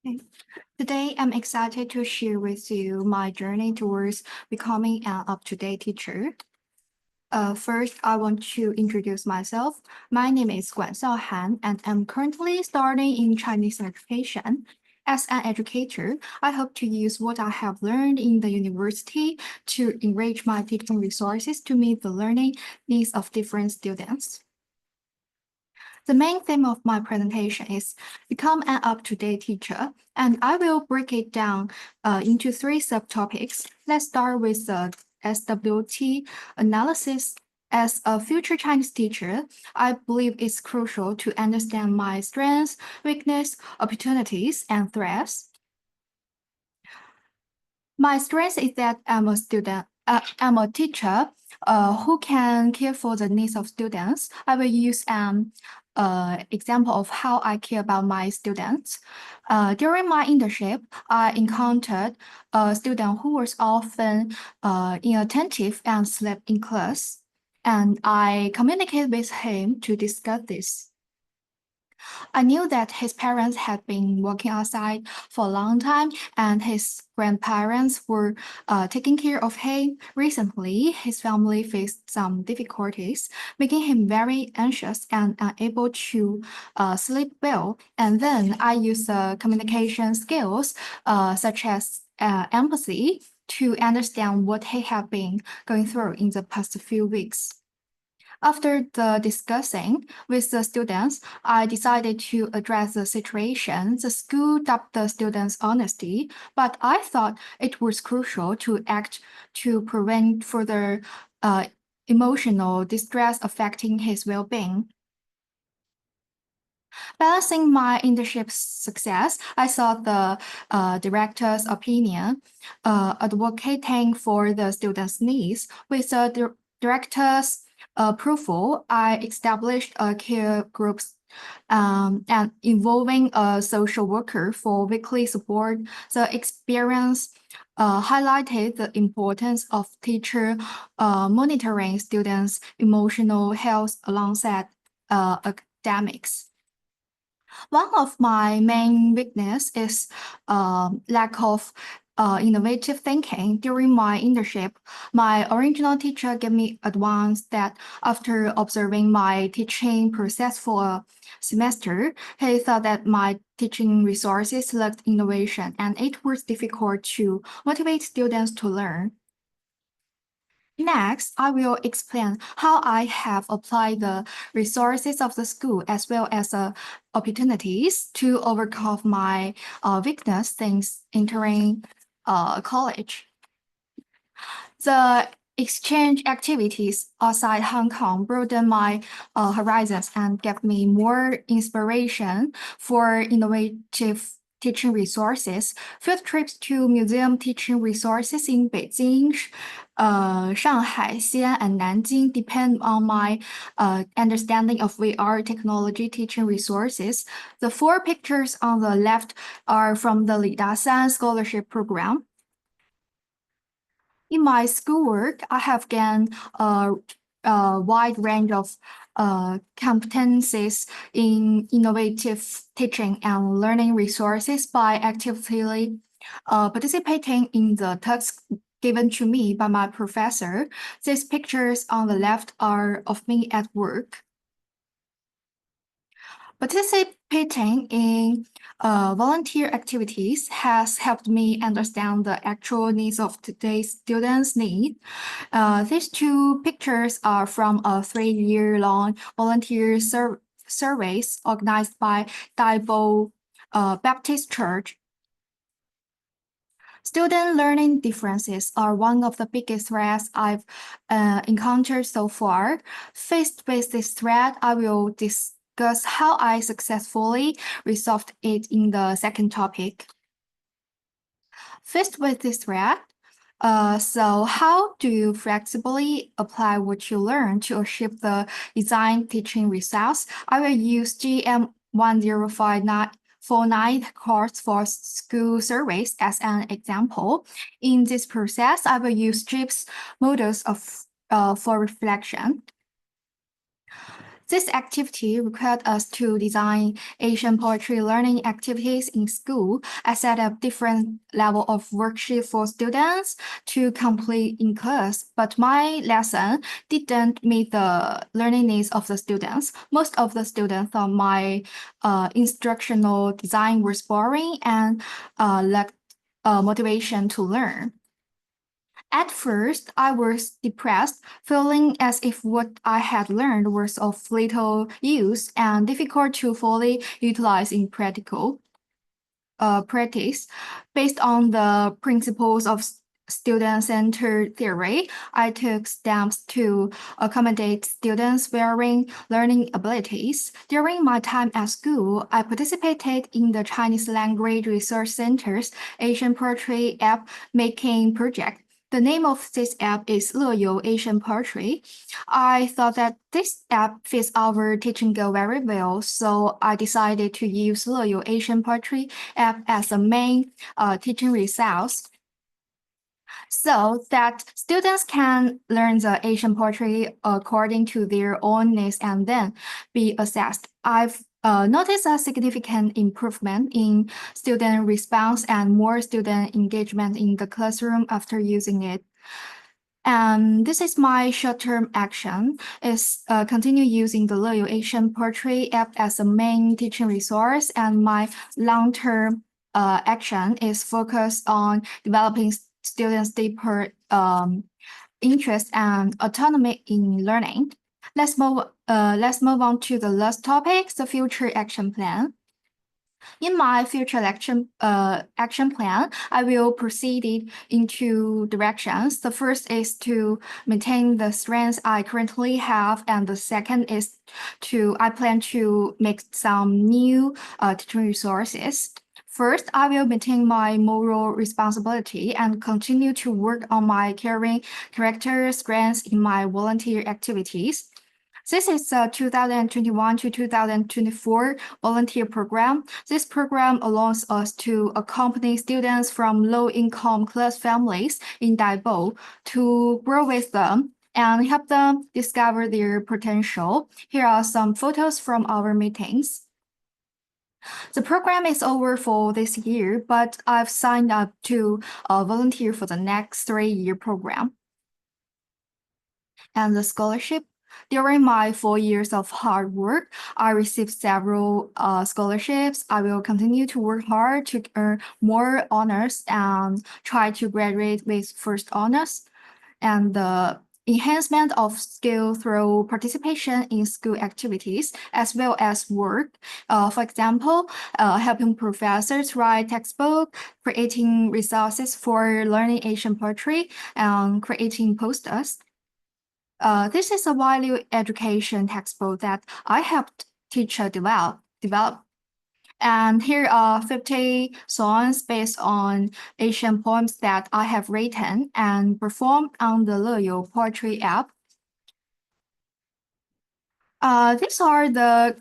Okay. Today, I'm excited to share with you my journey towards becoming an up-to-date teacher. First, I want to introduce myself. My name is Guan Xiao Han, and I'm currently studying in Chinese education. As an educator, I hope to use what I have learned in the university to enrich my teaching resources to meet the learning needs of different students. The main theme of my presentation is become an up-to-date teacher, and I will break it down into three subtopics. Let's start with the SWT analysis. As a future Chinese teacher, I believe it's crucial to understand my strengths, weaknesses, opportunities, and threats. My strength is that I'm a teacher who can care for the needs of students. I will use an example of how I care about my students. During my internship, I encountered a student who was often inattentive and slept in class. And I communicated with him to discuss this. I knew that his parents had been working outside for a long time and his grandparents were taking care of him. Recently, his family faced some difficulties, making him very anxious and unable to sleep well. And then I used communication skills such as empathy to understand what he had been going through in the past few weeks. After the discussing with the students, I decided to address the situation. The school doubted the students' honesty, but I thought it was crucial to act to prevent further emotional distress affecting his well-being. Balancing my internship success, I sought the director's opinion, advocating for the students' needs. With the director's approval, I established a care groups and involving a social worker for weekly support. The experience highlighted the importance of teacher monitoring students' emotional health alongside academics. One of my main weakness is lack of innovative thinking. During my internship, my original teacher gave me advice that after observing my teaching process for a semester, he thought that my teaching resources lacked innovation and it was difficult to motivate students to learn. Next, I will explain how I have applied the resources of the school as well as opportunities to overcome my weakness since entering college. The exchange activities outside Hong Kong broadened my horizons and gave me more inspiration for innovative teaching resources. Field trips to museum teaching resources in Beijing, Shanghai, Xi'an, and Nanjing depend on my understanding of VR technology teaching resources. The four pictures on the left are from the Li Dasan Scholarship Program. In my schoolwork, I have gained a wide range of competencies in innovative teaching and learning resources by actively participating in the tasks given to me by my professor. These pictures on the left are of me at work. Participating in volunteer activities has helped me understand the actual needs of today's students' needs. These two pictures are from a 3-year-long volunteer surveys organized by Daibo Baptist Church. Student learning differences are one of the biggest threats I've encountered so far. Faced with this threat, I will discuss how I successfully resolved it in the second topic. Faced with this threat, so how do you flexibly apply what you learn to achieve the designed teaching results? I will use GM 105949 course for school surveys as an example. In this process, I will use JIP's models for reflection. This activity required us to design Asian poetry learning activities in school. I set up different level of worksheet for students to complete in class, but my lesson didn't meet the learning needs of the students. Most of the students thought my instructional design was boring and lacked motivation to learn. At first, I was depressed, feeling as if what I had learned was of little use and difficult to fully utilize in practice. Based on the principles of student-centered theory, I took steps to accommodate students' varying learning abilities. During my time at school, I participated in the Chinese Language Research Center's Asian Poetry app making project. The name of this app is 乐游 Asian Poetry. I thought that this app fits our teaching goal very well, so I decided to use 乐游 Asian Poetry app as a main teaching resource so that students can learn the Asian poetry according to their own needs and then be assessed. I've noticed a significant improvement in student response and more student engagement in the classroom after using it. And this is my short-term action, is continue using the 乐游 Asian Poetry app as a main teaching resource, and my long-term action is focused on developing students' deeper interest and autonomy in learning. Let's move on to the last topic, the future action plan. In my future action plan, I will proceed it in two directions. The first is to maintain the strengths I currently have, and the second is I plan to make some new teaching resources. First, I will maintain my moral responsibility and continue to work on my caring character strengths in my volunteer activities. This is a 2021 to 2024 volunteer program. This program allows us to accompany students from low-income class families in Daibo to grow with them and help them discover their potential. Here are some photos from our meetings. The program is over for this year, but I've signed up to volunteer for the next 3-year program. And the scholarship. During my 4 years of hard work, I received several scholarships. I will continue to work hard to earn more honors and try to graduate with first honors. And the enhancement of skill through participation in school activities as well as work. For example, helping professors write textbook, creating resources for learning Asian poetry, and creating posters. This is a value education textbook that I helped teacher develop. And here are 50 songs based on Asian poems that I have written and performed on the 乐游 Poetry app. These are the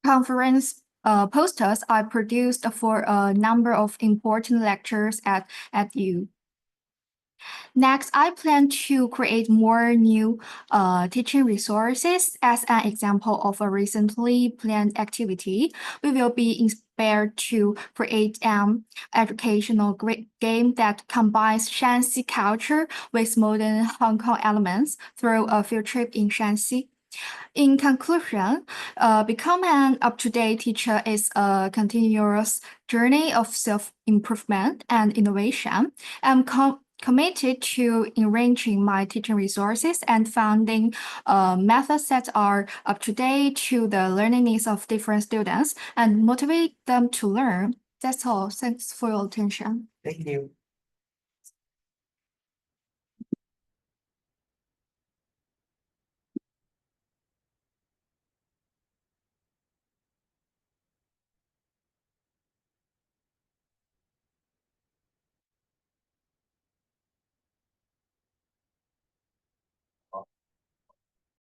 conference posters I produced for a number of important lectures at U. Next, I plan to create more new teaching resources. As an example of a recently planned activity, we will be inspired to create an educational game that combines Shanxi culture with modern Hong Kong elements through a field trip in Shanxi. In conclusion, become an up-to-date teacher is a continuous journey of self-improvement and innovation. I'm committed to enriching my teaching resources and finding methods that are up to date to the learning needs of different students and motivate them to learn. That's all. Thanks for your attention. Thank you.